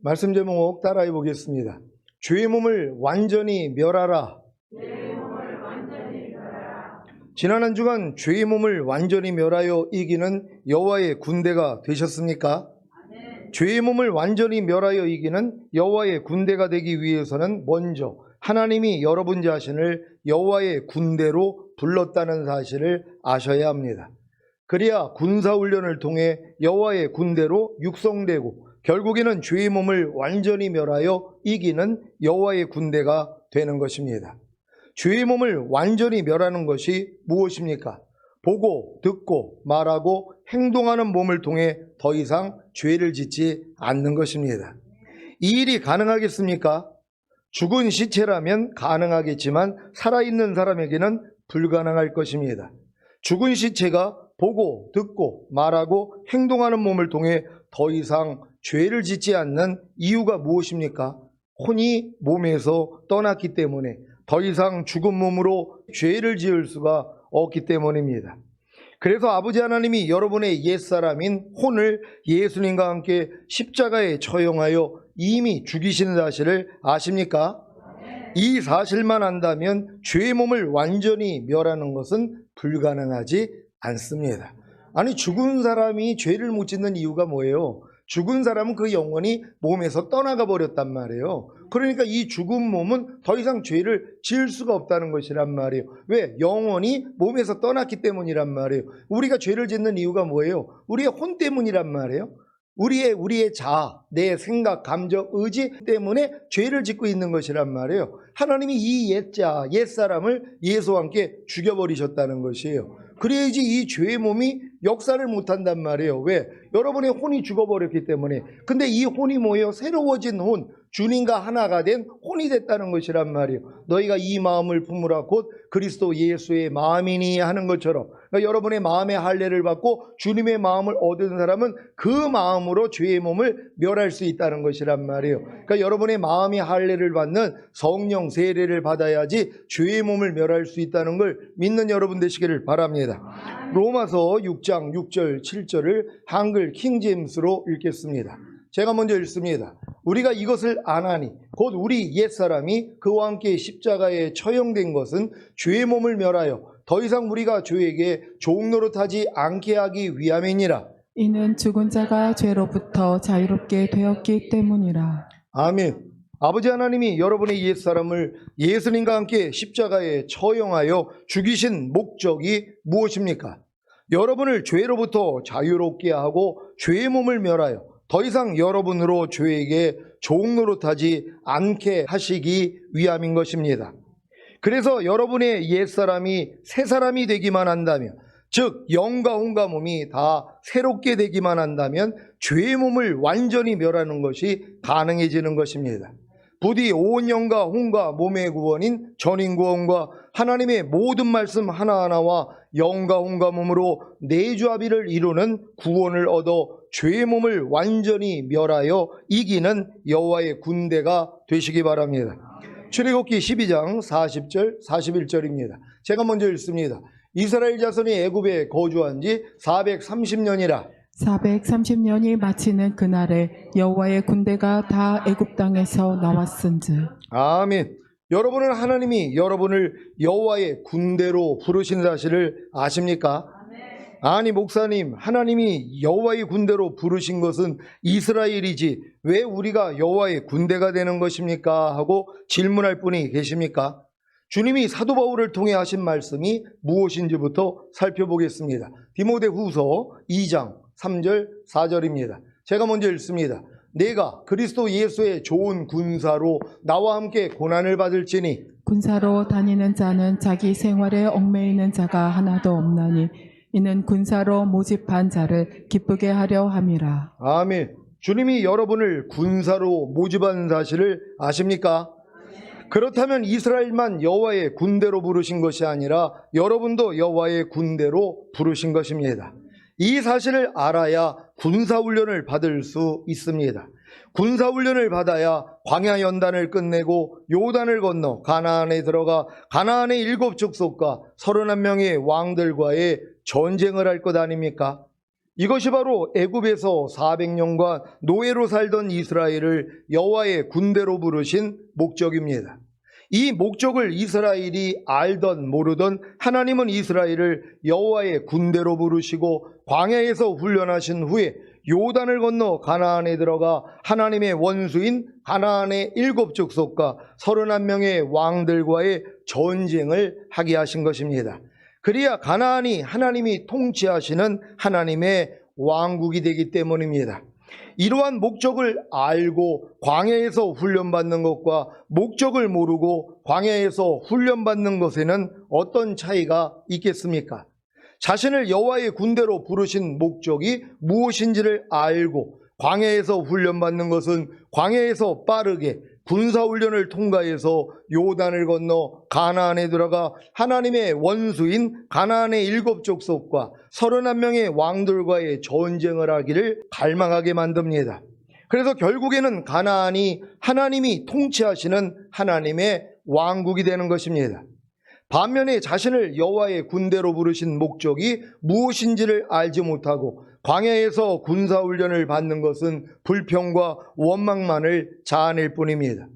말씀 제목 따라해 보겠습니다. 죄의 몸을 완전히 멸하라. 지난 한 주간 죄의 몸을 완전히 멸하여 이기는 여호와의 군대가 되셨습니까? 죄의 몸을 완전히 멸하여 이기는 여호와의 군대가 되기 위해서는 먼저 하나님이 여러분 자신을 여호와의 군대로 불렀다는 사실을 아셔야 합니다. 그래야 군사훈련을 통해 여호와의 군대로 육성되고 결국에는 죄의 몸을 완전히 멸하여 이기는 여호와의 군대가 되는 것입니다. 죄의 몸을 완전히 멸하는 것이 무엇입니까? 보고 듣고 말하고 행동하는 몸을 통해 더 이상 죄를 짓지 않는 것입니다. 이 일이 가능하겠습니까? 죽은 시체라면 가능하겠지만 살아있는 사람에게는 불가능할 것입니다. 죽은 시체가 보고 듣고 말하고 행동하는 몸을 통해 더 이상 죄를 짓지 않는 이유가 무엇입니까? 혼이 몸에서 떠났기 때문에 더 이상 죽은 몸으로 죄를 지을 수가 없기 때문입니다. 그래서 아버지 하나님이 여러분의 옛사람인 혼을 예수님과 함께 십자가에 처형하여 이미 죽이신 사실을 아십니까? 이 사실만 안다면 죄의 몸을 완전히 멸하는 것은 불가능하지 않습니다. 아니, 죽은 사람이 죄를 못 짓는 이유가 뭐예요? 죽은 사람은 그 영혼이 몸에서 떠나가 버렸단 말이에요. 그러니까 이 죽은 몸은 더 이상 죄를 지을 수가 없다는 것이란 말이에요. 왜? 영혼이 몸에서 떠났기 때문이란 말이에요. 우리가 죄를 짓는 이유가 뭐예요? 우리의 혼 때문이란 말이에요. 우리의 자아, 내 생각, 감정, 의지 때문에 죄를 짓고 있는 것이란 말이에요. 하나님이 이 옛사람을 예수와 함께 죽여버리셨다는 것이에요. 그래야지 이 죄의 몸이 역사를 못한단 말이에요. 왜? 여러분의 혼이 죽어버렸기 때문에. 근데 이 혼이 뭐예요? 새로워진 혼, 주님과 하나가 된 혼이 됐다는 것이란 말이에요. 너희가 이 마음을 품으라 곧 그리스도 예수의 마음이니 하는 것처럼, 그러니까 여러분의 마음의 할례를 받고 주님의 마음을 얻은 사람은 그 마음으로 죄의 몸을 멸할 수 있다는 것이란 말이에요. 그러니까 여러분의 마음의 할례를 받는 성령 세례를 받아야지 죄의 몸을 멸할 수 있다는 걸 믿는 여러분 되시기를 바랍니다. 로마서 6장 6절 7절을 한글 킹제임스로 읽겠습니다. 제가 먼저 읽습니다. 우리가 이것을 아나니 곧 우리 옛사람이 그와 함께 십자가에 처형된 것은 죄의 몸을 멸하여 더 이상 우리가 죄에게 종노릇하지 않게 하기 위함이니라. 이는 죽은 자가 죄로부터 자유롭게 되었기 때문이라. 아멘. 아버지 하나님이 여러분의 옛사람을 예수님과 함께 십자가에 처형하여 죽이신 목적이 무엇입니까? 여러분을 죄로부터 자유롭게 하고 죄의 몸을 멸하여 더 이상 여러분으로 죄에게 종노릇하지 않게 하시기 위함인 것입니다. 그래서 여러분의 옛사람이 새 사람이 되기만 한다면, 즉 영과 혼과 몸이 다 새롭게 되기만 한다면 죄의 몸을 완전히 멸하는 것이 가능해지는 것입니다. 부디 온 영과 혼과 몸의 구원인 전인구원과 하나님의 모든 말씀 하나하나와 영과 혼과 몸으로 내주합의를 이루는 구원을 얻어 죄의 몸을 완전히 멸하여 이기는 여호와의 군대가 되시기 바랍니다. 출애굽기 12장 40절 41절입니다. 제가 먼저 읽습니다. 이스라엘 자손이 애굽에 거주한 지 430년이라 430년이 마치는 그날에 여호와의 군대가 다 애굽 땅에서 나왔은즉. 아멘. 여러분은 하나님이 여러분을 여호와의 군대로 부르신 사실을 아십니까? 아니 목사님, 하나님이 여호와의 군대로 부르신 것은 이스라엘이지 왜 우리가 여호와의 군대가 되는 것입니까? 하고 질문할 분이 계십니까? 주님이 사도 바울을 통해 하신 말씀이 무엇인지부터 살펴보겠습니다. 디모데후서 2장 3절 4절입니다. 제가 먼저 읽습니다. 내가 그리스도 예수의 좋은 군사로 나와 함께 고난을 받을지니 군사로 다니는 자는 자기 생활에 얽매이는 자가 하나도 없나니 이는 군사로 모집한 자를 기쁘게 하려 함이라. 아멘. 주님이 여러분을 군사로 모집한 사실을 아십니까? 그렇다면 이스라엘만 여호와의 군대로 부르신 것이 아니라 여러분도 여호와의 군대로 부르신 것입니다. 이 사실을 알아야 군사훈련을 받을 수 있습니다. 군사훈련을 받아야 광야 연단을 끝내고 요단을 건너 가나안에 들어가 가나안의 7 족속과 31명의 왕들과의 전쟁을 할 것 아닙니까? 이것이 바로 애굽에서 400년간 노예로 살던 이스라엘을 여호와의 군대로 부르신 목적입니다. 이 목적을 이스라엘이 알던 모르던 하나님은 이스라엘을 여호와의 군대로 부르시고 광야에서 훈련하신 후에 요단을 건너 가나안에 들어가 하나님의 원수인 가나안의 7족속과 31명의 왕들과의 전쟁을 하게 하신 것입니다. 그래야 가나안이 하나님이 통치하시는 하나님의 왕국이 되기 때문입니다. 이러한 목적을 알고 광야에서 훈련받는 것과 목적을 모르고 광야에서 훈련받는 것에는 어떤 차이가 있겠습니까? 자신을 여호와의 군대로 부르신 목적이 무엇인지를 알고 광야에서 훈련받는 것은 광야에서 빠르게 군사훈련을 통과해서 요단을 건너 가나안에 들어가 하나님의 원수인 가나안의 7족속과 31명의 왕들과의 전쟁을 하기를 갈망하게 만듭니다. 그래서 결국에는 가나안이 하나님이 통치하시는 하나님의 왕국이 되는 것입니다. 반면에 자신을 여호와의 군대로 부르신 목적이 무엇인지를 알지 못하고 광야에서 군사훈련을 받는 것은 불평과 원망만을 자아낼 뿐입니다.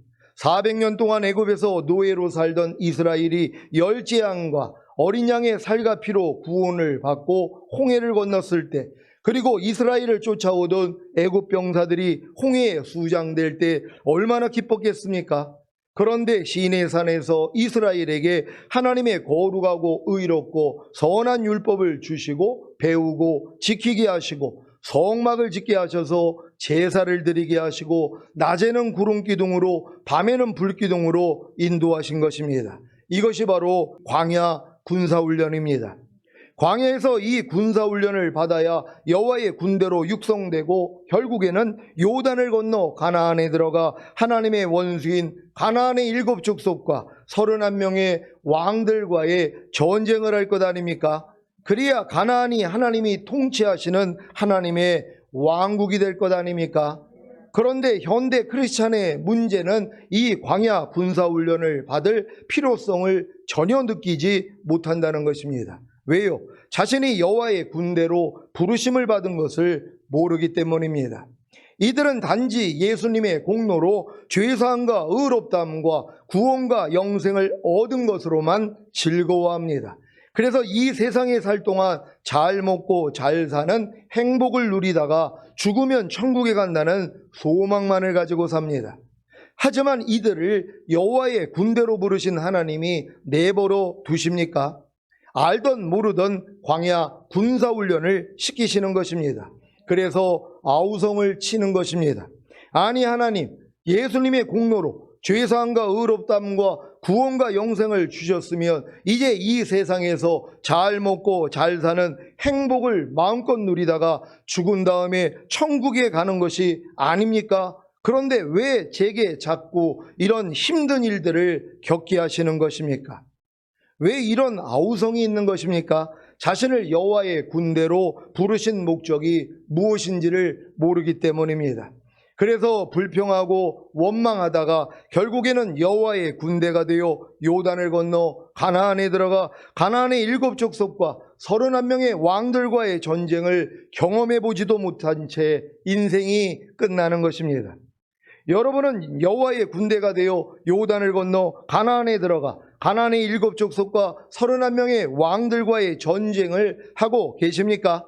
400년 동안 애굽에서 노예로 살던 이스라엘이 열재앙과 어린 양의 살과 피로 구원을 받고 홍해를 건넜을 때, 그리고 이스라엘을 쫓아오던 애굽 병사들이 홍해에 수장될 때 얼마나 기뻤겠습니까? 그런데 시내산에서 이스라엘에게 하나님의 거룩하고 의롭고 선한 율법을 주시고 배우고 지키게 하시고 성막을 짓게 하셔서 제사를 드리게 하시고 낮에는 구름기둥으로 밤에는 불기둥으로 인도하신 것입니다. 이것이 바로 광야 군사훈련입니다. 광야에서 이 군사훈련을 받아야 여호와의 군대로 육성되고 결국에는 요단을 건너 가나안에 들어가 하나님의 원수인 가나안의 7족속과 31명의 왕들과의 전쟁을 할 것 아닙니까? 그래야 가나안이 하나님이 통치하시는 하나님의 왕국이 될 것 아닙니까? 그런데 현대 크리스찬의 문제는 이 광야 군사훈련을 받을 필요성을 전혀 느끼지 못한다는 것입니다. 왜요? 자신이 여호와의 군대로 부르심을 받은 것을 모르기 때문입니다. 이들은 단지 예수님의 공로로 죄사함과 의롭다함과 구원과 영생을 얻은 것으로만 즐거워합니다. 그래서 이 세상에 살 동안 잘 먹고 잘 사는 행복을 누리다가 죽으면 천국에 간다는 소망만을 가지고 삽니다. 하지만 이들을 여호와의 군대로 부르신 하나님이 내버려 두십니까? 알던 모르던 광야 군사훈련을 시키시는 것입니다. 그래서 아우성을 치는 것입니다. 아니 하나님, 예수님의 공로로 죄사함과 의롭다함과 구원과 영생을 주셨으면 이제 이 세상에서 잘 먹고 잘 사는 행복을 마음껏 누리다가 죽은 다음에 천국에 가는 것이 아닙니까? 그런데 왜 제게 자꾸 이런 힘든 일들을 겪게 하시는 것입니까? 왜 이런 아우성이 있는 것입니까? 자신을 여호와의 군대로 부르신 목적이 무엇인지를 모르기 때문입니다. 그래서 불평하고 원망하다가 결국에는 여호와의 군대가 되어 요단을 건너 가나안에 들어가 가나안의 7족속과 31명의 왕들과의 전쟁을 경험해 보지도 못한 채 인생이 끝나는 것입니다. 여러분은 여호와의 군대가 되어 요단을 건너 가나안에 들어가 가나안의 7족속과 31명의 왕들과의 전쟁을 하고 계십니까?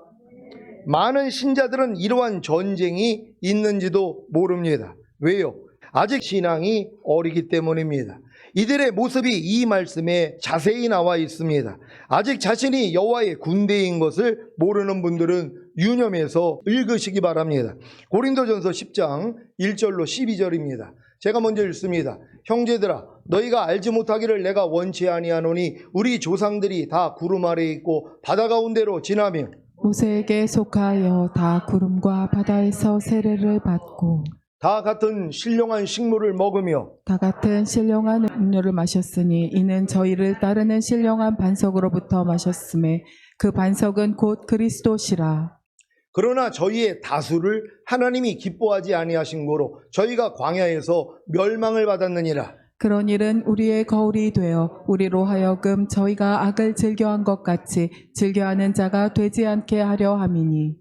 많은 신자들은 이러한 전쟁이 있는지도 모릅니다. 왜요? 아직 신앙이 어리기 때문입니다. 이들의 모습이 이 말씀에 자세히 나와 있습니다. 아직 자신이 여호와의 군대인 것을 모르는 분들은 유념해서 읽으시기 바랍니다. 고린도전서 10장 1절로 12절입니다. 제가 먼저 읽습니다. 형제들아, 너희가 알지 못하기를 내가 원치 아니하노니 우리 조상들이 다 구름 아래에 있고 바다 가운데로 지나며 모세에게 속하여 다 구름과 바다에서 세례를 받고 다 같은 신령한 식물을 먹으며 다 같은 신령한 음료를 마셨으니 이는 저희를 따르는 신령한 반석으로부터 마셨음에 그 반석은 곧 그리스도시라. 그러나 저희의 다수를 하나님이 기뻐하지 아니하신 고로 저희가 광야에서 멸망을 받았느니라. 그런 일은 우리의 거울이 되어 우리로 하여금 저희가 악을 즐겨한 것 같이 즐겨하는 자가 되지 않게 하려 함이니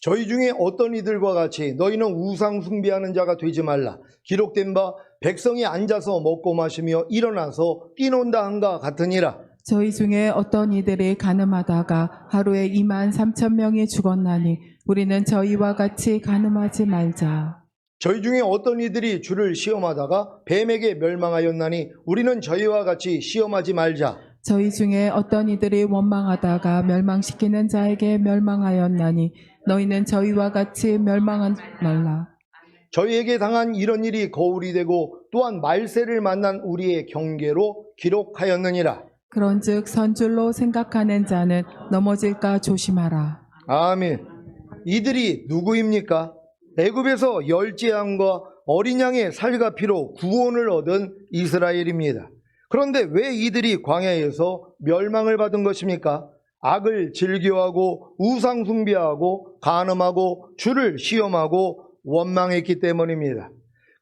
저희 중에 어떤 이들과 같이 너희는 우상 숭배하는 자가 되지 말라. 기록된 바 백성이 앉아서 먹고 마시며 일어나서 뛰논다 한가 같으니라. 저희 중에 어떤 이들이 가늠하다가 하루에 23,000명이 죽었나니 우리는 저희와 같이 가늠하지 말자. 저희 중에 어떤 이들이 주를 시험하다가 뱀에게 멸망하였나니 우리는 저희와 같이 시험하지 말자. 저희 중에 어떤 이들이 원망하다가 멸망시키는 자에게 멸망하였나니 너희는 저희와 같이 멸망하지 말라. 저희에게 당한 이런 일이 거울이 되고 또한 말세를 만난 우리의 경계로 기록하였느니라. 그런즉 선줄로 생각하는 자는 넘어질까 조심하라. 아멘. 이들이 누구입니까? 애굽에서 열재앙과 어린 양의 살과 피로 구원을 얻은 이스라엘입니다. 그런데 왜 이들이 광야에서 멸망을 받은 것입니까? 악을 즐겨하고 우상 숭배하고 간음하고 주를 시험하고 원망했기 때문입니다.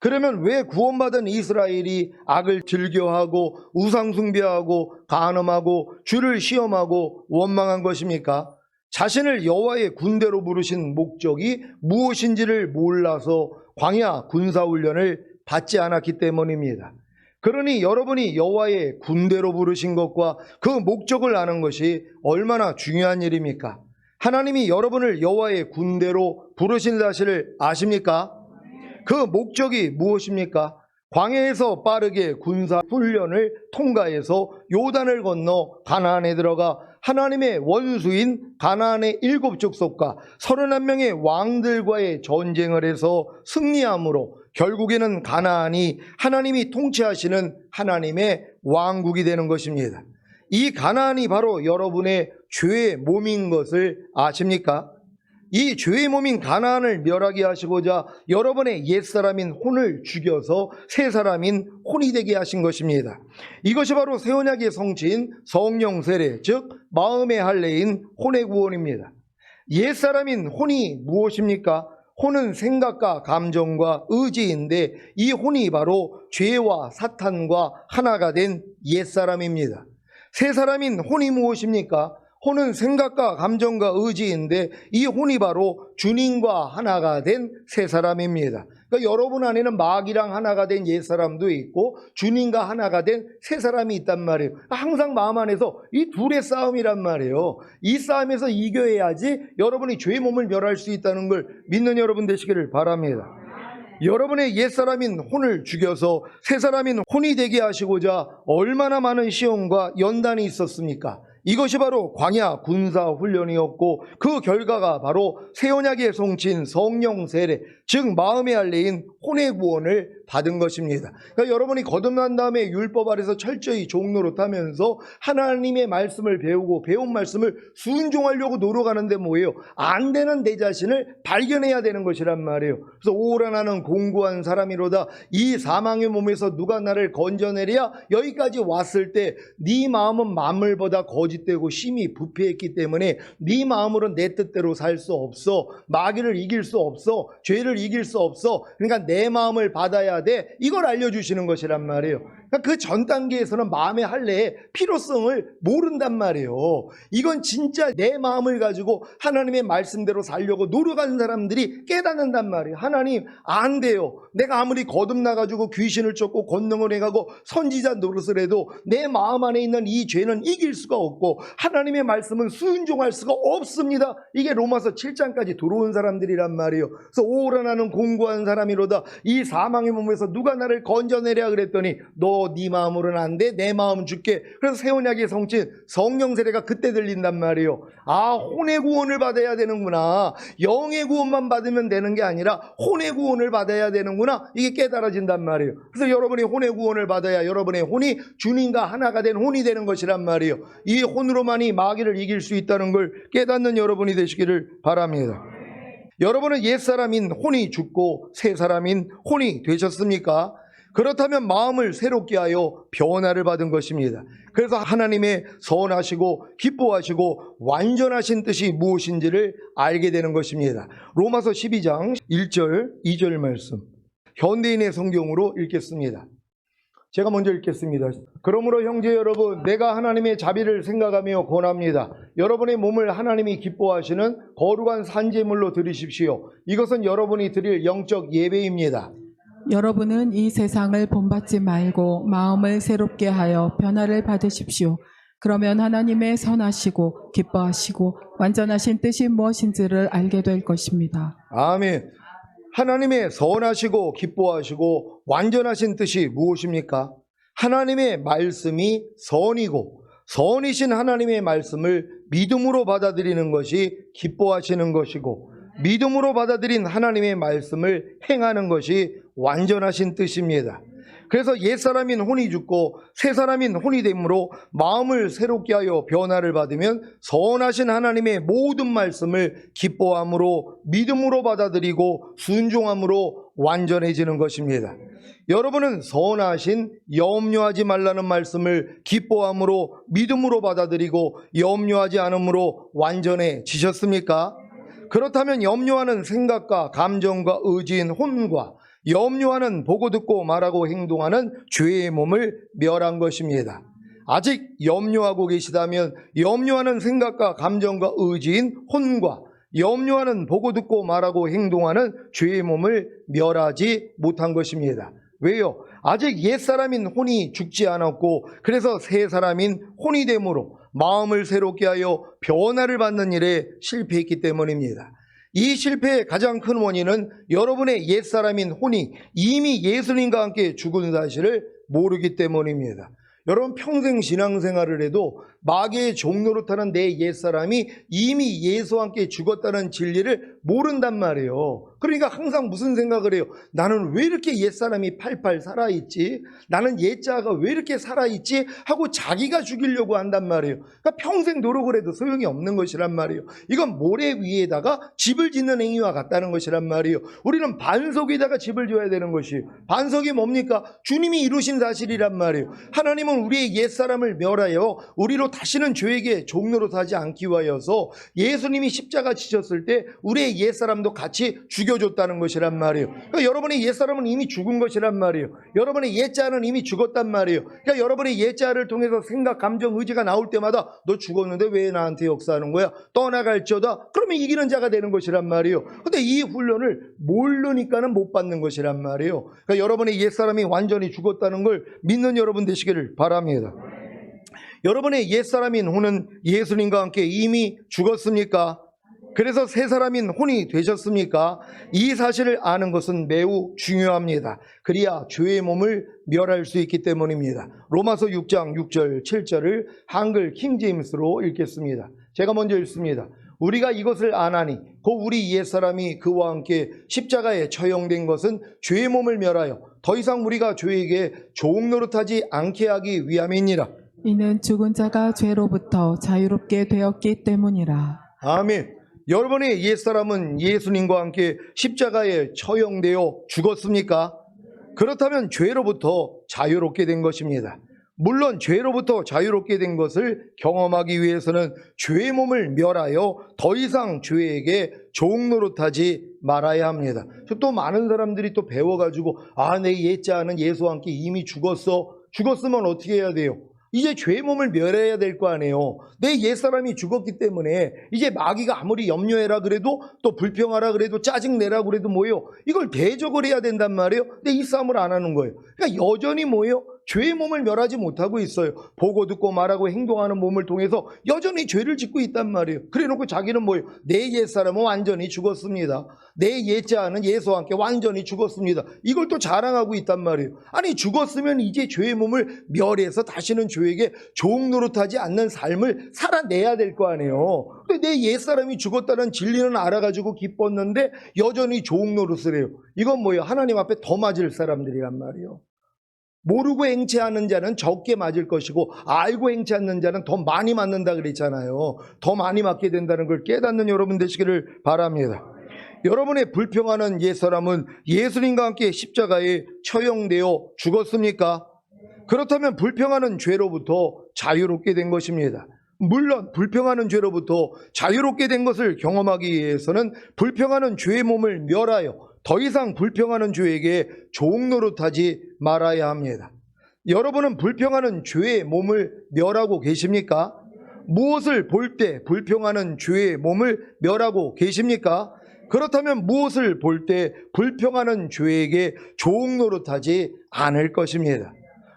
그러면 왜 구원받은 이스라엘이 악을 즐겨하고 우상 숭배하고 간음하고 주를 시험하고 원망한 것입니까? 자신을 여호와의 군대로 부르신 목적이 무엇인지를 몰라서 광야 군사훈련을 받지 않았기 때문입니다. 그러니 여러분이 여호와의 군대로 부르신 것과 그 목적을 아는 것이 얼마나 중요한 일입니까? 하나님이 여러분을 여호와의 군대로 부르신 사실을 아십니까? 그 목적이 무엇입니까? 광야에서 빠르게 군사 훈련을 통과해서 요단을 건너 가나안에 들어가 하나님의 원수인 가나안의 7족속과 31명의 왕들과의 전쟁을 해서 승리함으로 결국에는 가나안이 하나님이 통치하시는 하나님의 왕국이 되는 것입니다. 이 가나안이 바로 여러분의 죄의 몸인 것을 아십니까? 이 죄의 몸인 가나안을 멸하게 하시고자 여러분의 옛사람인 혼을 죽여서 새 사람인 혼이 되게 하신 것입니다. 이것이 바로 새 언약의 성취인 성령 세례, 즉 마음의 할례인 혼의 구원입니다. 옛사람인 혼이 무엇입니까? 혼은 생각과 감정과 의지인데 이 혼이 바로 죄와 사탄과 하나가 된 옛사람입니다. 새 사람인 혼이 무엇입니까? 혼은 생각과 감정과 의지인데 이 혼이 바로 주님과 하나가 된 새 사람입니다. 그러니까 여러분 안에는 마귀랑 하나가 된 옛사람도 있고 주님과 하나가 된 새 사람이 있단 말이에요. 항상 마음 안에서 이 둘의 싸움이란 말이에요. 이 싸움에서 이겨야지 여러분이 죄의 몸을 멸할 수 있다는 걸 믿는 여러분 되시기를 바랍니다. 여러분의 옛사람인 혼을 죽여서 새 사람인 혼이 되게 하시고자 얼마나 많은 시험과 연단이 있었습니까? 이것이 바로 광야 군사 훈련이었고 그 결과가 바로 새 언약의 성취인 성령 세례, 즉 마음의 할례인 혼의 구원을 받은 것입니다. 그러니까 여러분이 거듭난 다음에 율법 아래서 철저히 종노릇하면서 하나님의 말씀을 배우고 배운 말씀을 순종하려고 노력하는데 뭐예요? 안 되는 내 자신을 발견해야 되는 것이란 말이에요. 그래서 오라 나는 공고한 사람이로다. 이 사망의 몸에서 누가 나를 건져내랴? 여기까지 왔을 때 네 마음은 만물보다 거짓되고 심히 부패했기 때문에 네 마음으로는 내 뜻대로 살 수 없어. 마귀를 이길 수 없어. 죄를 이길 수 없어. 그러니까 내 마음을 받아야 돼. 이걸 알려주시는 것이란 말이에요. 그러니까 그 전 단계에서는 마음의 할례의 필요성을 모른단 말이에요. 이건 진짜 내 마음을 가지고 하나님의 말씀대로 살려고 노력하는 사람들이 깨닫는단 말이에요. 하나님 안 돼요. 내가 아무리 거듭나가지고 귀신을 쫓고 권능을 해가고 선지자 노릇을 해도 내 마음 안에 있는 이 죄는 이길 수가 없고 하나님의 말씀은 순종할 수가 없습니다. 이게 로마서 7장까지 들어온 사람들이란 말이에요. 그래서 오라 나는 공고한 사람이로다. 이 사망의 몸에서 누가 나를 건져내랴 그랬더니 너 네 마음으로는 안 돼. 내 마음 줄게. 그래서 새 언약의 성취 성령 세례가 그때 들린단 말이에요. 아, 혼의 구원을 받아야 되는구나. 영의 구원만 받으면 되는 게 아니라 혼의 구원을 받아야 되는구나. 이게 깨달아진단 말이에요. 그래서 여러분이 혼의 구원을 받아야 여러분의 혼이 주님과 하나가 된 혼이 되는 것이란 말이에요. 이 혼으로만이 마귀를 이길 수 있다는 걸 깨닫는 여러분이 되시기를 바랍니다. 여러분은 옛사람인 혼이 죽고 새 사람인 혼이 되셨습니까? 그렇다면 마음을 새롭게 하여 변화를 받은 것입니다. 그래서 하나님의 선하시고 기뻐하시고 완전하신 뜻이 무엇인지를 알게 되는 것입니다. 로마서 12장 1절 2절 말씀 현대인의 성경으로 읽겠습니다. 제가 먼저 읽겠습니다. 그러므로 형제 여러분, 내가 하나님의 자비를 생각하며 권합니다. 여러분의 몸을 하나님이 기뻐하시는 거룩한 산제물로 드리십시오. 이것은 여러분이 드릴 영적 예배입니다. 여러분은 이 세상을 본받지 말고 마음을 새롭게 하여 변화를 받으십시오. 그러면 하나님의 선하시고 기뻐하시고 완전하신 뜻이 무엇인지를 알게 될 것입니다. 아멘. 하나님의 선하시고 기뻐하시고 완전하신 뜻이 무엇입니까? 하나님의 말씀이 선이고 선이신 하나님의 말씀을 믿음으로 받아들이는 것이 기뻐하시는 것이고 믿음으로 받아들인 하나님의 말씀을 행하는 것이 완전하신 뜻입니다. 그래서 옛사람인 혼이 죽고 새사람인 혼이 됨으로 마음을 새롭게 하여 변화를 받으면 선하신 하나님의 모든 말씀을 기뻐함으로 믿음으로 받아들이고 순종함으로 완전해지는 것입니다. 여러분은 선하신 염려하지 말라는 말씀을 기뻐함으로 믿음으로 받아들이고 염려하지 않음으로 완전해지셨습니까? 그렇다면 염려하는 생각과 감정과 의지인 혼과 염려하는 보고 듣고 말하고 행동하는 죄의 몸을 멸한 것입니다. 아직 염려하고 계시다면 염려하는 생각과 감정과 의지인 혼과 염려하는 보고 듣고 말하고 행동하는 죄의 몸을 멸하지 못한 것입니다. 왜요? 아직 옛사람인 혼이 죽지 않았고 그래서 새 사람인 혼이 됨으로 마음을 새롭게 하여 변화를 받는 일에 실패했기 때문입니다. 이 실패의 가장 큰 원인은 여러분의 옛사람인 혼이 이미 예수님과 함께 죽은 사실을 모르기 때문입니다. 여러분 평생 신앙생활을 해도 마귀의 종노릇하는 내 옛사람이 이미 예수와 함께 죽었다는 진리를 모른단 말이에요. 그러니까 항상 무슨 생각을 해요? 나는 왜 이렇게 옛사람이 팔팔 살아있지? 나는 옛자가 왜 이렇게 살아있지? 하고 자기가 죽이려고 한단 말이에요. 그러니까 평생 노력을 해도 소용이 없는 것이란 말이에요. 이건 모래 위에다가 집을 짓는 행위와 같다는 것이란 말이에요. 우리는 반석에다가 집을 지어야 되는 것이에요. 반석이 뭡니까? 주님이 이루신 사실이란 말이에요. 하나님은 우리의 옛사람을 멸하여 우리로 다시는 죄에게 종노릇하지 않기 위하여서 예수님이 십자가 지셨을 때 우리의 옛사람도 같이 죽여줬다는 것이란 말이에요. 그러니까 여러분의 옛사람은 이미 죽은 것이란 말이에요. 여러분의 옛자는 이미 죽었단 말이에요. 그러니까 여러분의 옛자를 통해서 생각, 감정, 의지가 나올 때마다 너 죽었는데 왜 나한테 역사하는 거야? 떠나갈지어다. 그러면 이기는 자가 되는 것이란 말이에요. 근데 이 훈련을 모르니까는 못 받는 것이란 말이에요. 그러니까 여러분의 옛사람이 완전히 죽었다는 걸 믿는 여러분 되시기를 바랍니다. 여러분의 옛사람인 혼은 예수님과 함께 이미 죽었습니까? 그래서 새 사람인 혼이 되셨습니까? 이 사실을 아는 것은 매우 중요합니다. 그래야 죄의 몸을 멸할 수 있기 때문입니다. 로마서 6장 6절 7절을 한글 킹제임스로 읽겠습니다. 제가 먼저 읽습니다. 우리가 이것을 아나니 곧 우리 옛사람이 그와 함께 십자가에 처형된 것은 죄의 몸을 멸하여 더 이상 우리가 죄에게 종노릇하지 않게 하기 위함이니라. 이는 죽은 자가 죄로부터 자유롭게 되었기 때문이라. 아멘. 여러분의 옛사람은 예수님과 함께 십자가에 처형되어 죽었습니까? 그렇다면 죄로부터 자유롭게 된 것입니다. 물론 죄로부터 자유롭게 된 것을 경험하기 위해서는 죄의 몸을 멸하여 더 이상 죄에게 종노릇하지 말아야 합니다. 또 많은 사람들이 또 배워가지고 내 옛자는 예수와 함께 이미 죽었어. 죽었으면 어떻게 해야 돼요? 이제 죄의 몸을 멸해야 될 거 아니에요. 내 옛사람이 죽었기 때문에 이제 마귀가 아무리 염려해라 그래도 또 불평하라 그래도 짜증내라 그래도 뭐예요? 이걸 대적을 해야 된단 말이에요. 근데 이 싸움을 안 하는 거예요. 그러니까 여전히 뭐예요? 죄의 몸을 멸하지 못하고 있어요. 보고 듣고 말하고 행동하는 몸을 통해서 여전히 죄를 짓고 있단 말이에요. 그래놓고 자기는 뭐예요? 내 옛사람은 완전히 죽었습니다. 내 옛자는 예수와 함께 완전히 죽었습니다. 이걸 또 자랑하고 있단 말이에요. 아니 죽었으면 이제 죄의 몸을 멸해서 다시는 죄에게 종노릇하지 않는 삶을 살아내야 될 거 아니에요. 근데 내 옛사람이 죽었다는 진리는 알아가지고 기뻤는데 여전히 종노릇을 해요. 이건 뭐예요? 하나님 앞에 더 맞을 사람들이란 말이에요. 모르고 행체하는 자는 적게 맞을 것이고 알고 행체하는 자는 더 많이 맞는다 그랬잖아요. 더 많이 맞게 된다는 걸 깨닫는 여러분 되시기를 바랍니다. 여러분의 불평하는 옛사람은 예수님과 함께 십자가에 처형되어 죽었습니까? 그렇다면 불평하는 죄로부터 자유롭게 된 것입니다. 물론 불평하는 죄로부터 자유롭게 된 것을 경험하기 위해서는 불평하는 죄의 몸을 멸하여 더 이상 불평하는 죄에게 종노릇하지 말아야 합니다. 여러분은 불평하는 죄의 몸을 멸하고 계십니까? 무엇을 볼 때 불평하는 죄의 몸을 멸하고 계십니까? 그렇다면 무엇을 볼 때 불평하는 죄에게 조응 노릇하지 않을 것입니다.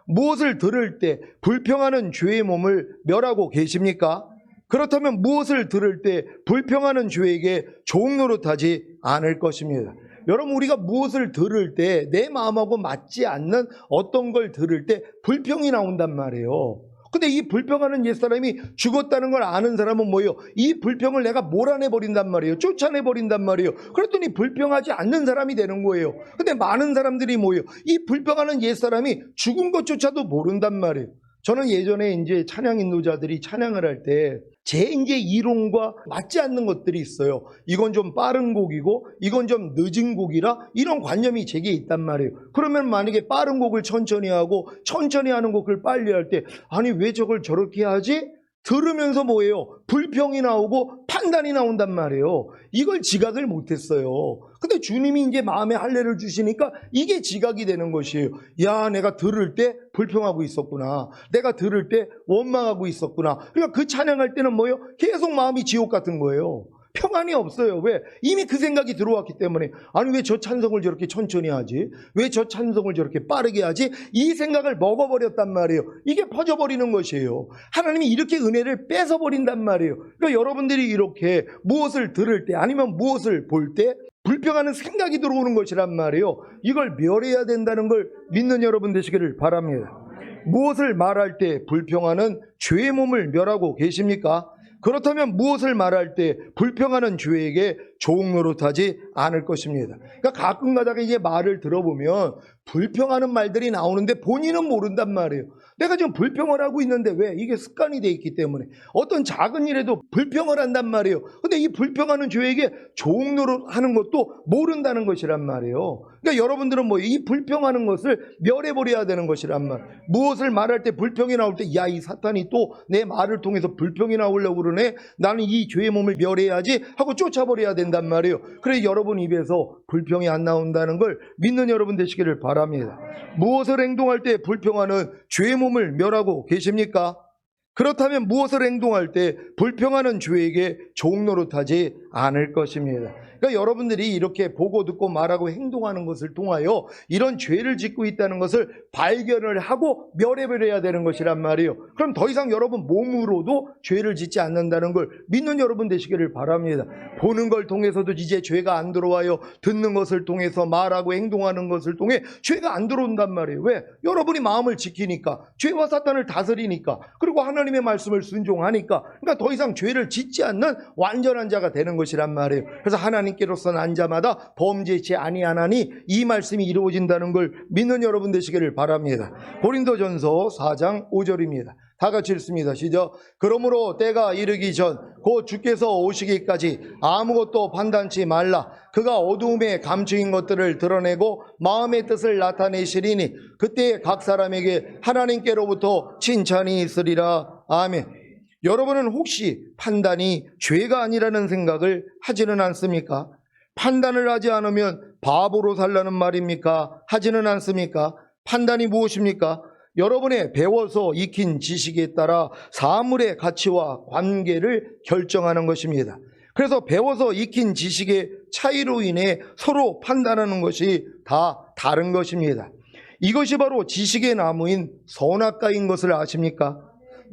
무엇을 들을 때 불평하는 죄의 몸을 멸하고 계십니까? 그렇다면 무엇을 들을 때 불평하는 죄에게 조응 노릇하지 않을 것입니다. 여러분, 우리가 무엇을 들을 때 내 마음하고 맞지 않는 어떤 걸 들을 때 불평이 나온단 말이에요. 근데 이 불평하는 옛사람이 죽었다는 걸 아는 사람은 뭐예요? 이 불평을 내가 몰아내버린단 말이에요. 쫓아내버린단 말이에요. 그랬더니 불평하지 않는 사람이 되는 거예요. 근데 많은 사람들이 뭐예요? 이 불평하는 옛사람이 죽은 것조차도 모른단 말이에요. 저는 예전에 이제 찬양 인도자들이 찬양을 할 때 제 이제 이론과 맞지 않는 것들이 있어요. 이건 좀 빠른 곡이고 이건 좀 늦은 곡이라 이런 관념이 제게 있단 말이에요. 그러면 만약에 빠른 곡을 천천히 하고 천천히 하는 곡을 빨리 할 때 아니 왜 저걸 저렇게 하지? 들으면서 뭐예요? 불평이 나오고 판단이 나온단 말이에요. 이걸 지각을 못했어요. 근데 주님이 이제 마음에 할례를 주시니까 이게 지각이 되는 것이에요. 야, 내가 들을 때 불평하고 있었구나. 내가 들을 때 원망하고 있었구나. 그러니까 그 찬양할 때는 뭐예요? 계속 마음이 지옥 같은 거예요. 평안이 없어요. 왜? 이미 그 생각이 들어왔기 때문에 아니 왜 저 찬송을 저렇게 천천히 하지? 왜 저 찬송을 저렇게 빠르게 하지? 이 생각을 먹어버렸단 말이에요. 이게 퍼져버리는 것이에요. 하나님이 이렇게 은혜를 뺏어버린단 말이에요. 그러니까 여러분들이 이렇게 무엇을 들을 때 아니면 무엇을 볼 때 불평하는 생각이 들어오는 것이란 말이에요. 이걸 멸해야 된다는 걸 믿는 여러분 되시기를 바랍니다. 무엇을 말할 때 불평하는 죄의 몸을 멸하고 계십니까? 그렇다면 무엇을 말할 때 불평하는 죄에게 조응 노릇하지 않을 것입니다. 그러니까 가끔 가다가 이제 말을 들어보면 불평하는 말들이 나오는데 본인은 모른단 말이에요. 내가 지금 불평을 하고 있는데 왜? 이게 습관이 돼 있기 때문에 어떤 작은 일에도 불평을 한단 말이에요. 근데 이 불평하는 죄에게 조응 노릇하는 것도 모른다는 것이란 말이에요. 그러니까 여러분들은 뭐 이 불평하는 것을 멸해버려야 되는 것이란 말. 무엇을 말할 때 불평이 나올 때 야, 이 사탄이 또 내 말을 통해서 불평이 나오려고 그러네. 나는 이 죄의 몸을 멸해야지 하고 쫓아버려야 된단 말이에요. 그래 여러분 입에서 불평이 안 나온다는 걸 믿는 여러분 되시기를 바랍니다. 무엇을 행동할 때 불평하는 죄의 몸을 멸하고 계십니까? 그렇다면 무엇을 행동할 때 불평하는 죄에게 조응 노릇하지 않을 것입니다. 그러니까 여러분들이 이렇게 보고 듣고 말하고 행동하는 것을 통하여 이런 죄를 짓고 있다는 것을 발견을 하고 멸해버려야 되는 것이란 말이에요. 그럼 더 이상 여러분 몸으로도 죄를 짓지 않는다는 걸 믿는 여러분 되시기를 바랍니다. 보는 걸 통해서도 이제 죄가 안 들어와요. 듣는 것을 통해서 말하고 행동하는 것을 통해 죄가 안 들어온단 말이에요. 왜? 여러분이 마음을 지키니까, 죄와 사탄을 다스리니까, 그리고 하나님의 말씀을 순종하니까, 그러니까 더 이상 죄를 짓지 않는 완전한 자가 되는 것이란 말이에요. 그래서 하나님께로서 난 자마다 범죄치 아니하나니 이 말씀이 이루어진다는 걸 믿는 여러분 되시기를 바랍니다. 고린도전서 4장 5절입니다. 다 같이 읽습니다. 시작. 그러므로 때가 이르기 전 곧 주께서 오시기까지 아무것도 판단치 말라. 그가 어두움에 감추인 것들을 드러내고 마음의 뜻을 나타내시리니 그때 각 사람에게 하나님께로부터 칭찬이 있으리라. 아멘. 여러분은 혹시 판단이 죄가 아니라는 생각을 하지는 않습니까? 판단을 하지 않으면 바보로 살라는 말입니까? 하지는 않습니까? 판단이 무엇입니까? 여러분의 배워서 익힌 지식에 따라 사물의 가치와 관계를 결정하는 것입니다. 그래서 배워서 익힌 지식의 차이로 인해 서로 판단하는 것이 다 다른 것입니다. 이것이 바로 지식의 나무인 선악과인 것을 아십니까?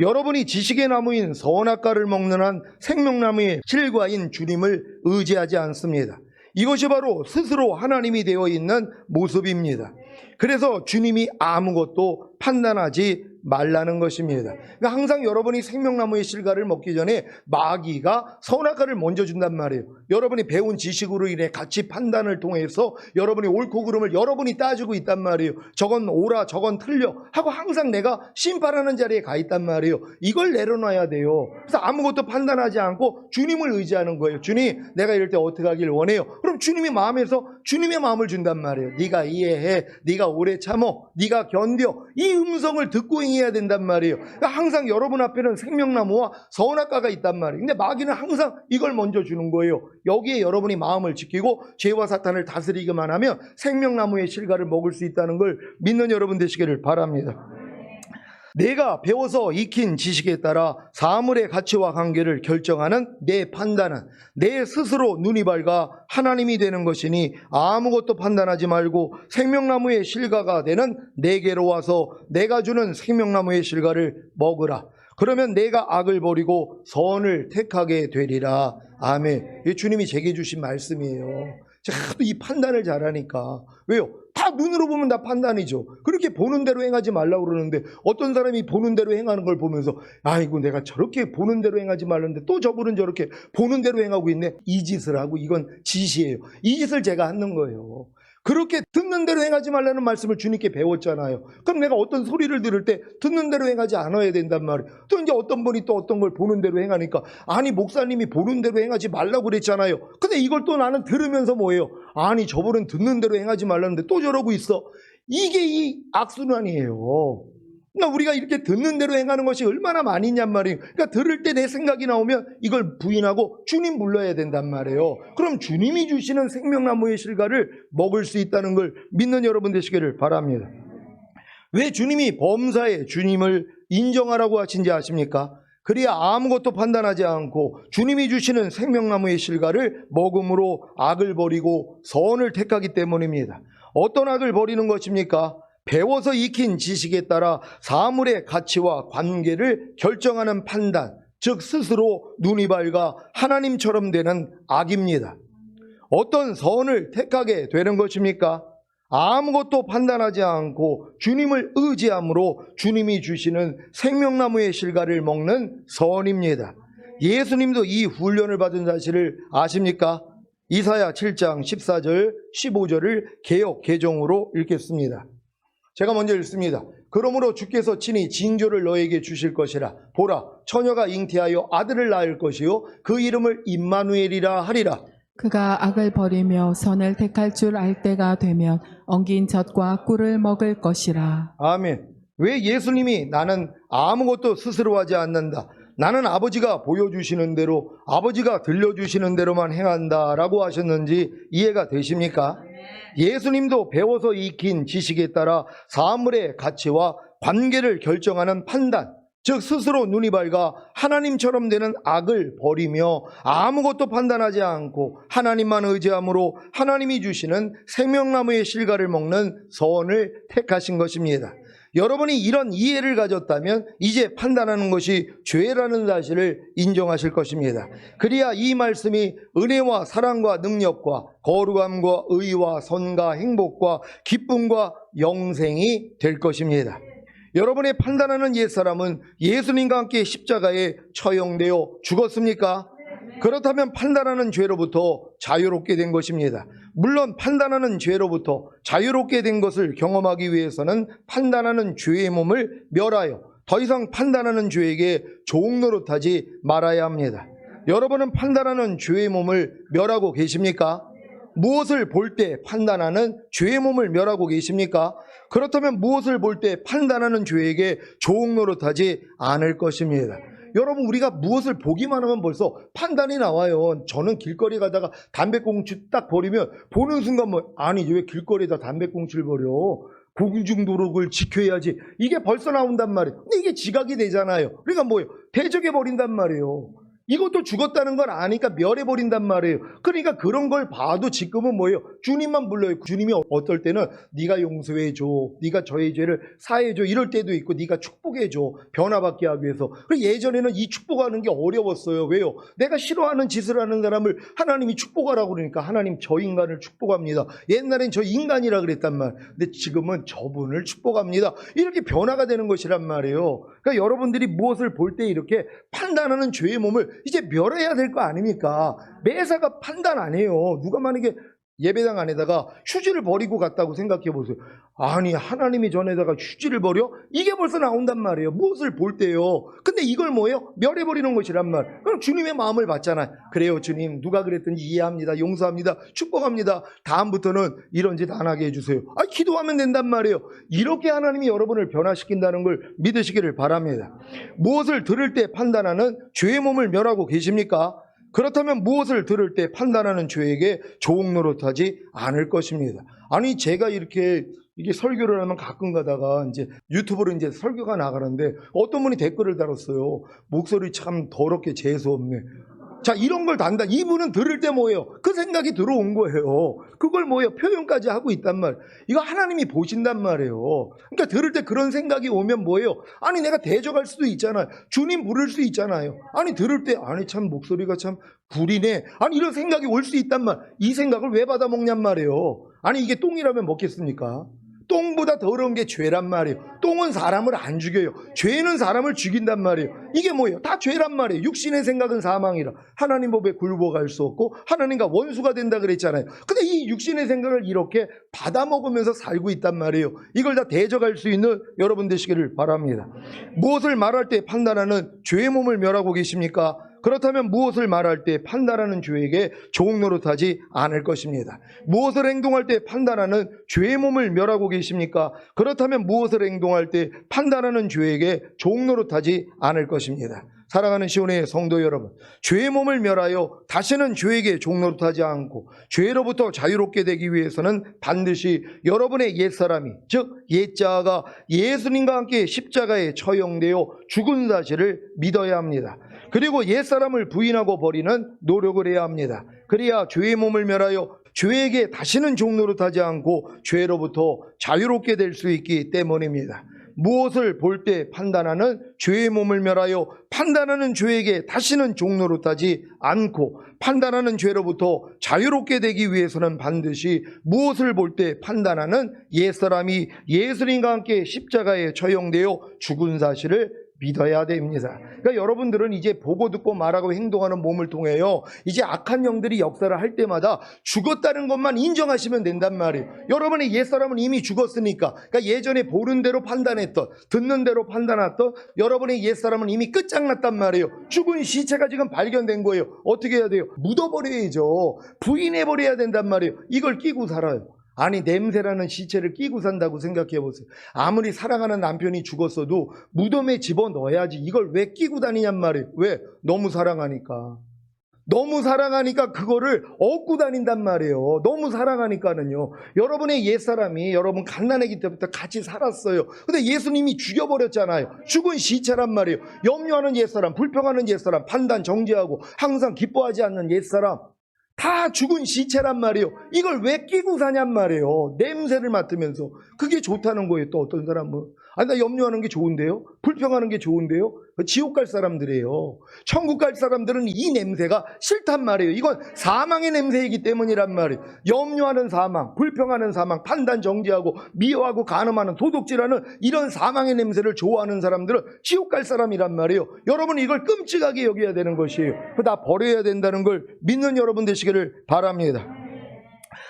여러분이 지식의 나무인 선악과를 먹는 한 생명나무의 실과인 주님을 의지하지 않습니다. 이것이 바로 스스로 하나님이 되어 있는 모습입니다. 그래서 주님이 아무것도 판단하지 말라는 것입니다. 그러니까 항상 여러분이 생명나무의 실과를 먹기 전에 마귀가 선악과를 먼저 준단 말이에요. 여러분이 배운 지식으로 인해 가치 판단을 통해서 여러분이 옳고 그름을 여러분이 따지고 있단 말이에요. 저건 옳아, 저건 틀려 하고 항상 내가 심판하는 자리에 가 있단 말이에요. 이걸 내려놔야 돼요. 그래서 아무것도 판단하지 않고 주님을 의지하는 거예요. 주님, 내가 이럴 때 어떻게 하길 원해요? 그럼 주님이 마음에서 주님의 마음을 준단 말이에요. 네가 이해해, 네가 오래 참어, 네가 견뎌. 이 음성을 듣고 해야 된단 말이에요. 그러니까 항상 여러분 앞에는 생명나무와 선악과가 있단 말이에요. 근데 마귀는 항상 이걸 먼저 주는 거예요. 여기에 여러분이 마음을 지키고 죄와 사탄을 다스리기만 하면 생명나무의 실과를 먹을 수 있다는 걸 믿는 여러분 되시기를 바랍니다. 내가 배워서 익힌 지식에 따라 사물의 가치와 관계를 결정하는 내 판단은 내 스스로 눈이 밝아 하나님이 되는 것이니 아무것도 판단하지 말고 생명나무의 실과가 되는 내게로 와서 내가 주는 생명나무의 실과를 먹으라. 그러면 내가 악을 버리고 선을 택하게 되리라. 아멘. 이 주님이 제게 주신 말씀이에요. 제가 하도 이 판단을 잘하니까. 왜요? 다 눈으로 보면 다 판단이죠. 그렇게 보는 대로 행하지 말라고 그러는데 어떤 사람이 보는 대로 행하는 걸 보면서 아이고 내가 저렇게 보는 대로 행하지 말는데 또 저분은 저렇게 보는 대로 행하고 있네. 이 짓을 하고 이건 짓이에요. 이 짓을 제가 하는 거예요. 그렇게 듣는 대로 행하지 말라는 말씀을 주님께 배웠잖아요. 그럼 내가 어떤 소리를 들을 때 듣는 대로 행하지 않아야 된단 말이에요. 또 이제 어떤 분이 또 어떤 걸 보는 대로 행하니까 아니 목사님이 보는 대로 행하지 말라고 그랬잖아요. 근데 이걸 또 나는 들으면서 뭐예요? 아니 저분은 듣는 대로 행하지 말라는데 또 저러고 있어. 이게 이 악순환이에요. 그러니까 우리가 이렇게 듣는 대로 행하는 것이 얼마나 많이 있냔 말이에요. 그러니까 들을 때 내 생각이 나오면 이걸 부인하고 주님 불러야 된단 말이에요. 그럼 주님이 주시는 생명나무의 실과를 먹을 수 있다는 걸 믿는 여러분 되시기를 바랍니다. 왜 주님이 범사에 주님을 인정하라고 하신지 아십니까? 그래야 아무것도 판단하지 않고 주님이 주시는 생명나무의 실과를 먹음으로 악을 버리고 선을 택하기 때문입니다. 어떤 악을 버리는 것입니까? 배워서 익힌 지식에 따라 사물의 가치와 관계를 결정하는 판단, 즉 스스로 눈이 밝아 하나님처럼 되는 악입니다. 어떤 선을 택하게 되는 것입니까? 아무것도 판단하지 않고 주님을 의지함으로 주님이 주시는 생명나무의 실과를 먹는 선입니다. 예수님도 이 훈련을 받은 사실을 아십니까? 이사야 7장 14절 15절을 개역 개정으로 읽겠습니다. 제가 먼저 읽습니다. 그러므로 주께서 친히 징조를 너에게 주실 것이라. 보라, 처녀가 잉태하여 아들을 낳을 것이요 그 이름을 임마누엘이라 하리라. 그가 악을 버리며 선을 택할 줄 알 때가 되면 엉긴 젖과 꿀을 먹을 것이라. 아멘. 왜 예수님이 나는 아무것도 스스로 하지 않는다, 나는 아버지가 보여주시는 대로 아버지가 들려주시는 대로만 행한다라고 하셨는지 이해가 되십니까? 예수님도 배워서 익힌 지식에 따라 사물의 가치와 관계를 결정하는 판단, 즉 스스로 눈이 밝아 하나님처럼 되는 악을 버리며 아무것도 판단하지 않고 하나님만 의지함으로 하나님이 주시는 생명나무의 실과를 먹는 선을 택하신 것입니다. 여러분이 이런 이해를 가졌다면 이제 판단하는 것이 죄라는 사실을 인정하실 것입니다. 그래야 이 말씀이 은혜와 사랑과 능력과 거룩함과 의와 선과 행복과 기쁨과 영생이 될 것입니다. 여러분의 판단하는 옛사람은 예수님과 함께 십자가에 처형되어 죽었습니까? 그렇다면 판단하는 죄로부터 자유롭게 된 것입니다. 물론 판단하는 죄로부터 자유롭게 된 것을 경험하기 위해서는 판단하는 죄의 몸을 멸하여 더 이상 판단하는 죄에게 종노릇하지 말아야 합니다. 여러분은 판단하는 죄의 몸을 멸하고 계십니까? 무엇을 볼 때 판단하는 죄의 몸을 멸하고 계십니까? 그렇다면 무엇을 볼 때 판단하는 죄에게 종노릇하지 않을 것입니다. 여러분, 우리가 무엇을 보기만 하면 벌써 판단이 나와요. 저는 길거리 가다가 담배꽁초 딱 버리면 보는 순간 아니 왜 길거리에다 담배꽁초를 버려? 공중도로를 지켜야지. 이게 벌써 나온단 말이에요. 근데 이게 지각이 되잖아요. 그러니까 뭐예요? 대적해 버린단 말이에요. 이것도 죽었다는 걸 아니까 멸해버린단 말이에요. 그러니까 그런 걸 봐도 지금은 뭐예요? 주님만 불러요. 주님이 어떨 때는 네가 용서해줘, 네가 저의 죄를 사해줘 이럴 때도 있고, 네가 축복해줘, 변화받게 하기 위해서. 예전에는 이 축복하는 게 어려웠어요. 왜요? 내가 싫어하는 짓을 하는 사람을 하나님이 축복하라고 그러니까 하나님 저 인간을 축복합니다. 옛날엔 저 인간이라 그랬단 말. 근데 지금은 저분을 축복합니다. 이렇게 변화가 되는 것이란 말이에요. 그러니까 여러분들이 무엇을 볼 때 이렇게 판단하는 죄의 몸을 이제 멸해야 될 거 아닙니까? 매사가 판단 안 해요. 누가 만약에 예배당 안에다가 휴지를 버리고 갔다고 생각해 보세요. 아니 하나님이 전에다가 휴지를 버려? 이게 벌써 나온단 말이에요. 무엇을 볼 때요. 근데 이걸 뭐예요? 멸해버리는 것이란 말. 그럼 주님의 마음을 받잖아요. 그래요 주님, 누가 그랬든지 이해합니다. 용서합니다. 축복합니다. 다음부터는 이런 짓 안 하게 해주세요. 기도하면 된단 말이에요. 이렇게 하나님이 여러분을 변화시킨다는 걸 믿으시기를 바랍니다. 무엇을 들을 때 판단하는 죄의 몸을 멸하고 계십니까? 그렇다면 무엇을 들을 때 판단하는 죄에게 종노릇하지 않을 것입니다. 아니 제가 이렇게 이게 설교를 하면 가끔 가다가 이제 유튜브로 이제 설교가 나가는데 어떤 분이 댓글을 달았어요. 목소리 참 더럽게 재수없네. 자, 이런 걸 단다. 이분은 들을 때 뭐예요? 그 생각이 들어온 거예요. 그걸 뭐예요? 표현까지 하고 있단 말. 이거 하나님이 보신단 말이에요. 그러니까 들을 때 그런 생각이 오면 뭐예요? 아니, 내가 대적할 수도 있잖아요. 주님 부를 수 있잖아요. 아니, 들을 때 아니 참 목소리가 참 구리네. 아니, 이런 생각이 올 수 있단 말. 이 생각을 왜 받아먹냔 말이에요. 아니, 이게 똥이라면 먹겠습니까? 똥보다 더러운 게 죄란 말이에요. 똥은 사람을 안 죽여요. 죄는 사람을 죽인단 말이에요. 이게 뭐예요? 다 죄란 말이에요. 육신의 생각은 사망이라 하나님 법에 굴복할 수 없고 하나님과 원수가 된다 그랬잖아요. 근데 이 육신의 생각을 이렇게 받아먹으면서 살고 있단 말이에요. 이걸 다 대적할 수 있는 여러분 되시기를 바랍니다. 무엇을 말할 때 판단하는 죄의 몸을 멸하고 계십니까? 그렇다면 무엇을 말할 때 판단하는 죄에게 종노릇하지 않을 것입니다. 무엇을 행동할 때 판단하는 죄의 몸을 멸하고 계십니까? 그렇다면 무엇을 행동할 때 판단하는 죄에게 종노릇하지 않을 것입니다. 사랑하는 시온의 성도 여러분, 죄의 몸을 멸하여 다시는 죄에게 종노릇하지 않고 죄로부터 자유롭게 되기 위해서는 반드시 여러분의 옛사람이, 즉 옛자아가 예수님과 함께 십자가에 처형되어 죽은 사실을 믿어야 합니다. 그리고 옛사람을 부인하고 버리는 노력을 해야 합니다. 그래야 죄의 몸을 멸하여 죄에게 다시는 종 노릇하지 않고 죄로부터 자유롭게 될 수 있기 때문입니다. 무엇을 볼 때 판단하는 죄의 몸을 멸하여 판단하는 죄에게 다시는 종 노릇하지 않고 판단하는 죄로부터 자유롭게 되기 위해서는 반드시 무엇을 볼 때 판단하는 옛사람이 예수님과 함께 십자가에 처형되어 죽은 사실을 믿어야 됩니다. 그러니까 여러분들은 이제 보고 듣고 말하고 행동하는 몸을 통해요, 이제 악한 영들이 역사를 할 때마다 죽었다는 것만 인정하시면 된단 말이에요. 여러분의 옛사람은 이미 죽었으니까, 그러니까 예전에 보는 대로 판단했던, 듣는 대로 판단했던 여러분의 옛사람은 이미 끝장났단 말이에요. 죽은 시체가 지금 발견된 거예요. 어떻게 해야 돼요? 묻어버려야죠. 부인해버려야 된단 말이에요. 이걸 끼고 살아요. 아니, 냄새라는 시체를 끼고 산다고 생각해 보세요. 아무리 사랑하는 남편이 죽었어도 무덤에 집어넣어야지 이걸 왜 끼고 다니냔 말이에요. 왜? 너무 사랑하니까. 너무 사랑하니까 그거를 얻고 다닌단 말이에요. 너무 사랑하니까는요. 여러분의 옛사람이 여러분 갓난아기 때부터 같이 살았어요. 근데 예수님이 죽여버렸잖아요. 죽은 시체란 말이에요. 염려하는 옛사람, 불평하는 옛사람, 판단 정지하고 항상 기뻐하지 않는 옛사람, 다 죽은 시체란 말이에요. 이걸 왜 끼고 사냔 말이에요. 냄새를 맡으면서. 그게 좋다는 거예요. 또 어떤 사람은 아니, 나 염려하는 게 좋은데요, 불평하는 게 좋은데요. 지옥 갈 사람들이에요. 천국 갈 사람들은 이 냄새가 싫단 말이에요. 이건 사망의 냄새이기 때문이란 말이에요. 염려하는 사망, 불평하는 사망, 판단 정지하고 미워하고 간음하는 도둑질하는 이런 사망의 냄새를 좋아하는 사람들은 지옥 갈 사람이란 말이에요. 여러분, 이걸 끔찍하게 여겨야 되는 것이에요. 다 버려야 된다는 걸 믿는 여러분 되시기를 바랍니다.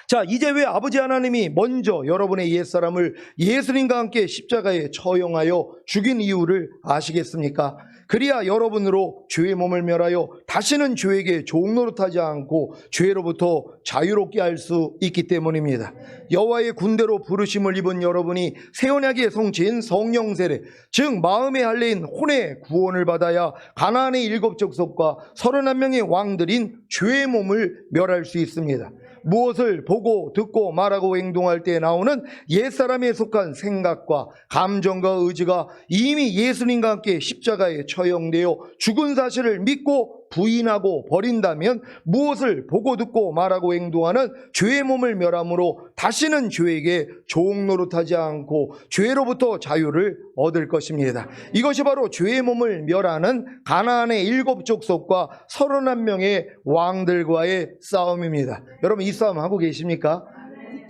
자, 이제 왜 아버지 하나님이 먼저 여러분의 옛사람을 예수님과 함께 십자가에 처형하여 죽인 이유를 아시겠습니까? 그래야 여러분으로 죄의 몸을 멸하여 다시는 죄에게 종 노릇하지 않고 죄로부터 자유롭게 할 수 있기 때문입니다. 여호와의 군대로 부르심을 입은 여러분이 새 언약의 성취인 성령 세례, 즉 마음의 할례인 혼의 구원을 받아야 가나안의 7 족속과 31명의 왕들인 죄의 몸을 멸할 수 있습니다. 무엇을 보고 듣고 말하고 행동할 때 나오는 옛사람에 속한 생각과 감정과 의지가 이미 예수님과 함께 십자가에 처형되어 죽은 사실을 믿고 부인하고 버린다면 무엇을 보고 듣고 말하고 행동하는 죄의 몸을 멸함으로 다시는 죄에게 종 노릇하지 않고 죄로부터 자유를 얻을 것입니다. 이것이 바로 죄의 몸을 멸하는 가나안의 7 족속과 31명의 왕들과의 싸움입니다. 여러분, 이 싸움 하고 계십니까?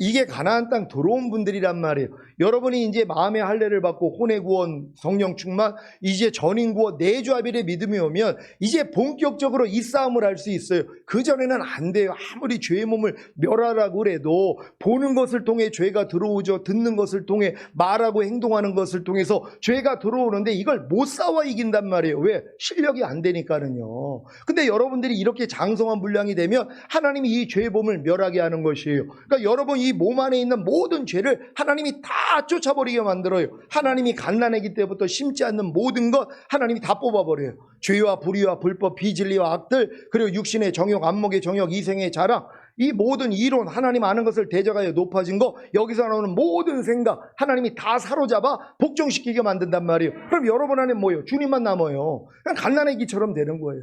이게 가나안 땅 들어온 분들이란 말이에요. 여러분이 이제 마음의 할례를 받고 혼의 구원, 성령 충만, 이제 전인 구원, 내주합일의 믿음이 오면 이제 본격적으로 이 싸움을 할 수 있어요. 그전에는 안 돼요. 아무리 죄의 몸을 멸하라고 그래도 보는 것을 통해 죄가 들어오죠. 듣는 것을 통해 말하고 행동하는 것을 통해서 죄가 들어오는데 이걸 못 싸워 이긴단 말이에요. 왜? 실력이 안 되니까는요. 근데 여러분들이 이렇게 장성한 분량이 되면 하나님이 이 죄의 몸을 멸하게 하는 것이에요. 그러니까 여러분, 이 몸 안에 있는 모든 죄를 하나님이 다 쫓아버리게 만들어요. 하나님이 갓난아기 때부터 심지 않는 모든 것 하나님이 다 뽑아버려요. 죄와 불의와 불법, 비진리와 악들, 그리고 육신의 정욕, 안목의 정욕, 이생의 자랑, 이 모든 이론, 하나님 아는 것을 대적하여 높아진 거, 여기서 나오는 모든 생각, 하나님이 다 사로잡아 복종시키게 만든단 말이에요. 그럼 여러분 안에 뭐예요? 주님만 남아요. 그냥 갓난아기처럼 되는 거예요.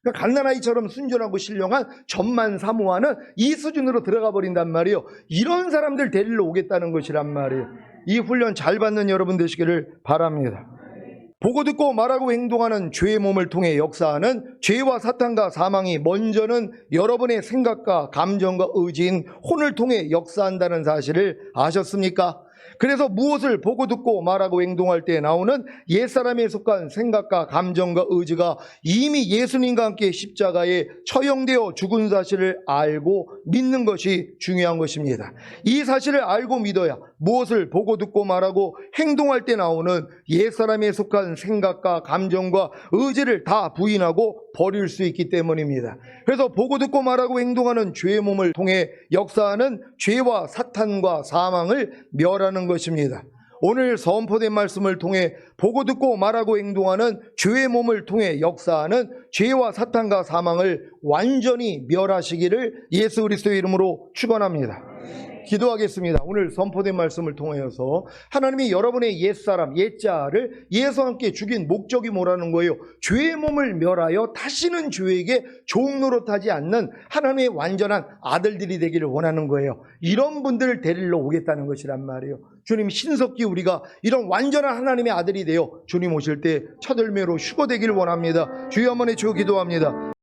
그러니까 갓난아이처럼 순전하고 신령한 전만 사모하는 이 수준으로 들어가 버린단 말이에요. 이런 사람들 데리러 오겠다는 것이란 말이에요. 이 훈련 잘 받는 여러분 되시기를 바랍니다. 보고 듣고 말하고 행동하는 죄의 몸을 통해 역사하는 죄와 사탄과 사망이 먼저는 여러분의 생각과 감정과 의지인 혼을 통해 역사한다는 사실을 아셨습니까? 그래서 무엇을 보고 듣고 말하고 행동할 때 나오는 옛사람에 속한 생각과 감정과 의지가 이미 예수님과 함께 십자가에 처형되어 죽은 사실을 알고 믿는 것이 중요한 것입니다. 이 사실을 알고 믿어야 무엇을 보고 듣고 말하고 행동할 때 나오는 옛사람에 속한 생각과 감정과 의지를 다 부인하고 버릴 수 있기 때문입니다. 그래서 보고 듣고 말하고 행동하는 죄의 몸을 통해 역사하는 죄와 사탄과 사망을 멸하는 것입니다. 오늘 선포된 말씀을 통해 보고 듣고 말하고 행동하는 죄의 몸을 통해 역사하는 죄와 사탄과 사망을 완전히 멸하시기를 예수 그리스도의 이름으로 축원합니다. 기도하겠습니다. 오늘 선포된 말씀을 통하여서 하나님이 여러분의 옛사람, 옛자를 예수와 함께 죽인 목적이 뭐라는 거예요? 죄의 몸을 멸하여 다시는 죄에게 종노릇하지 않는 하나님의 완전한 아들들이 되기를 원하는 거예요. 이런 분들을 데리러 오겠다는 것이란 말이에요. 주님 신속히 우리가 이런 완전한 하나님의 아들이 되어 주님 오실 때 첫 열매로 휴거되기를 원합니다. 주여 한번 해주고 기도합니다.